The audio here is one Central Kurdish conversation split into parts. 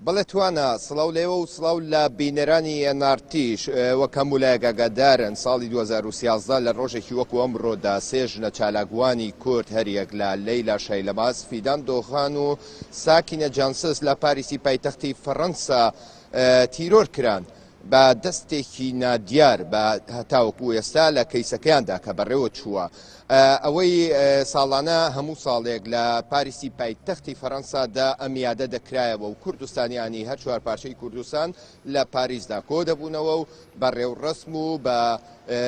بەڵێ توانە سڵاو لێوە و سڵاو لە بینەرانی ئەنارتیش وەک هەموو ئاگادارن ساڵی 2013 لە ڕۆژێکی وەکو ئەمڕۆدا سێ ژنە چالاکوانی کورد هەریەک لە لەیلا شایلەماس، فیدان دۆخان و ساکینە جانسس لە پاریسی پایتەختی فەڕەنسا تیرۆر کران بە دەستێکی نادیار بە هەتاوەکو ئێستا لە کەیسەکەیاندا کە بەڕێوە چووە. ئەوەی ساڵانە هەموو ساڵێک لە پاریسی پایتەختی فەڕەنسادا ئەم یادە دەکرایەوە و کوردستانیانی هەر چوار پارچەی کوردستان لە پاریسدا کۆ دەبوونەوە و بەڕێوڕەسم و بە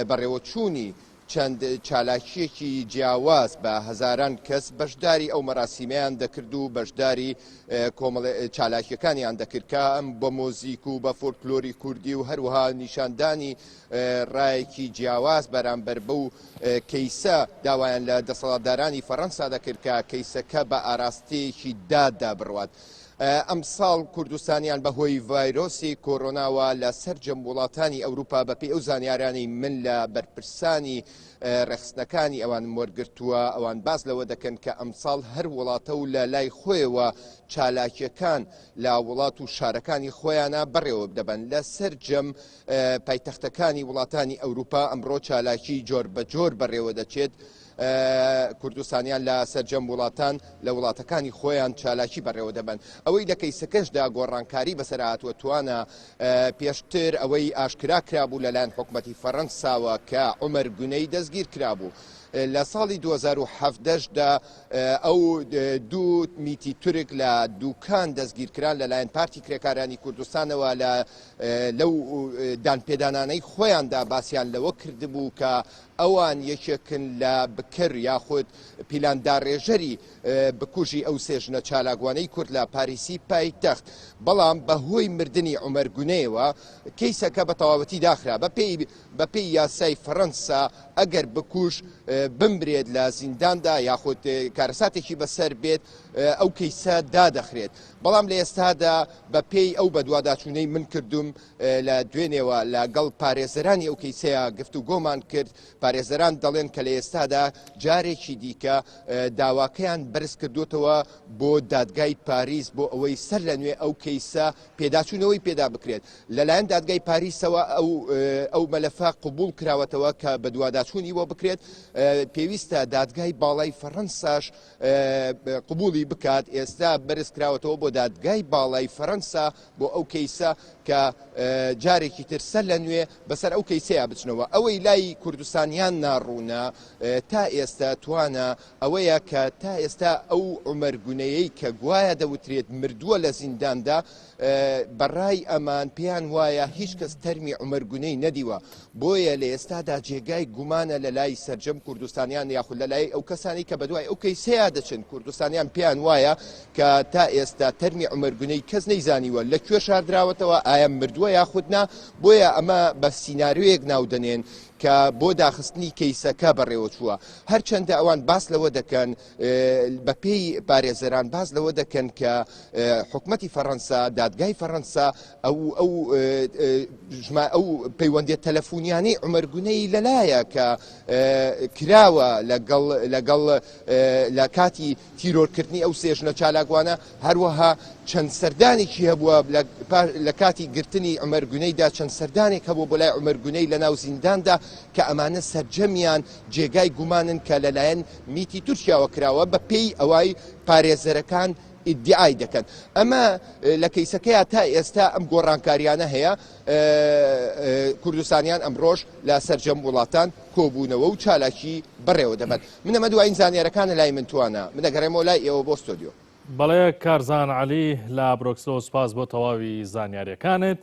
بەڕێوەچوونی چەند چالاکیەکی جیاواز بە هەزاران کەس بەشداری ئەو مەراسیمەیان دەکرد و بەشداری چالاکیەکانیان دەکرد کە ئەم بە مۆزیک و بە فۆلکلۆری کوردی و هەروەها نیشاندانی ڕایەکی جیاواز بەرامبەر بەو کەیسە داوایان لە دەسەڵاتدارانی فەڕەنسا دەکرد کە کەیسەکە بە ئاراستەیەکی دادا بڕوات. ئەم ساڵ کوردستانیان بەهۆی ڤایرۆسی کۆڕۆناوە لە سەرجەم وڵاتانی ئەوروپا بەپێی ئەو زانیارانی من لە بەرپرسانی ڕێخستنەکانی ئەوان وەرگرتووە، ئەوان باس لەوە دەکەن کە ئەمساڵ هەر وڵاتە و لە لای خۆیەوە چالاکیەکان لە وڵات و شارەکانی خۆیانە بەڕێوە دەبن. لە سەرجەم پایتەختەکانی وڵاتانی ئەوروپا ئەمڕۆ چالاکی جۆر بە جۆر بەڕێوە دەچێت. کوردستانیان لە سەرجەم وڵاتان لە وڵاتەکانی خۆیان چالاکی بەڕێوە دەبن. ئەوەی لە کەیسەکەشدا گۆڕانکاری بەسەر هاتووە توانە پێشتر ئەوەی ئاشکرا کرابوو لەلایەن حکومەتی فەڕەنساوە کە عومەر گونەی دەستگیر کرابوو. لە ساڵی 2017دا ئەو دوو میتی تورک لە دووکان دەستگیرکران لەلایەن پارتی کرێکارانی کوردستانەوە لەو دانپێدانانەی خۆیاندا باسییان لەوە کردبوو کە ئەوان یەکێکن لە بکر یاخود پیلانداڕێژەری بکوژی ئەو سێژنە چالاکوانەی کورد لە پاریسی پایتەخت. بەڵام بەهۆی مردنی عومەر گونەیەوە کەیسەکە بە تەواوەتی داخرا بەپێی یاسای فەڕەنسا ئەگەر بکوژ بمبرێت لە زینداندا یاخود کارەساتێکی بەسەر بێت ئەو کەیسە دادەخرێت. بەڵام لە ئێستادا بەپێی ئەو بەدواداچوونەی من کردوم لە دوێنێەوە لەگەڵ پارێزەرانی ئەو کەیسەیە گفتوگۆمان کرد. پارێزەران دەڵێن کە لە ئێستادا جارێکی دیکە داواکەیان بەرز کردوتەوە بۆ دادگای پاریس بۆ ئەوەی سەر لە نوێ ئەو کەیسە پێداچوونەوەی پێدا بکرێت. لەلایەن دادگای پاریسەوە ئەو مەلەفە قبول کراوەتەوە کە بە دوواداچوونی بۆ بکرێت. پێویستە دادگای باڵای فەڕەنساش قبولی بکات. ئێستا بەرز کراوەتەوە بۆ دادگای باڵای فەڕەنسا بۆ ئەو کەیسە کە جارێکی تر سەر لە نوێ بەسەر ئەو کەیسەیە بچنەوە. ئەوەی لای کوردستانیان ناڕوونە تا ئێستا توانە ئەوەیە کە تا ئێستا ئەو عومەر گونەیەی کە گوایە دەوترێت مردووە لە زینداندا بەڕای ئەمان پێیان وایە هیچ کەس تەرمی عومەر گونەی نەدیوە. بۆیە لە ئێستادا جێگای گومانە لە لای سەرجەم کوردستانیان یاخود لە لای ئەو کەسانی کە بەدوای ئەو کەیسەیە دەچن. کوردستانیان پێیان وایە کە تا ئێستا تەرمی عومەر گونەی کەس نەیزانیوە لەکوێ شاردراوەتەوە، ئایا مردووە یاخودنا. بۆیە ئەمە بە سیناریۆیەک ناودەنێن کە بۆ داخستنی کەیسەکە بەڕێوە چووە. هەرچەندە ئەوان باس لەوە دەکەن بەپێی پارێزەران باس لەوە دەکەن کە حکومەتی فەڕەنسا دادگای فەڕەنسا ئەو پەیوەندیە تەلەفۆنیانەی عومەر گونەی لەلایە کە کراوە لەگەڵ لە کاتی تیرۆرکردنی ئەو سێژنە چالاکوانە، هەروەها چەند سەردانێکی هەبووە لە کاتی گرتنی عومەر گونەیدا، چەند سەردانێک هەبوو بۆ لای عومەر گونەی لە ناو زینداندا کە ئەمانە سەرجەمیان جێگای گومانن کە لەلایەن میتی تورکیاوە کراوە بەپێی ئەوەی پارێزەرەکان ئیدعای دەکەن. ئەمە لە کەیسەکەیە تا ئێستا ئەم گۆڕانکاریانە هەیە. کوردستانیان ئەمڕۆژ لە سەرجەم وڵاتان کۆبوونەوە و چالاکی بەڕێوە دەبن. منەمە دوایین زانیارەکانە لای من توانە منەگەڕێمەوە لای ئێوە بۆ ستۆدیۆ. بەڵێ کارزان عەلی لە برۆکسۆ سپاس بۆ تەواوی زانیاریەکانت.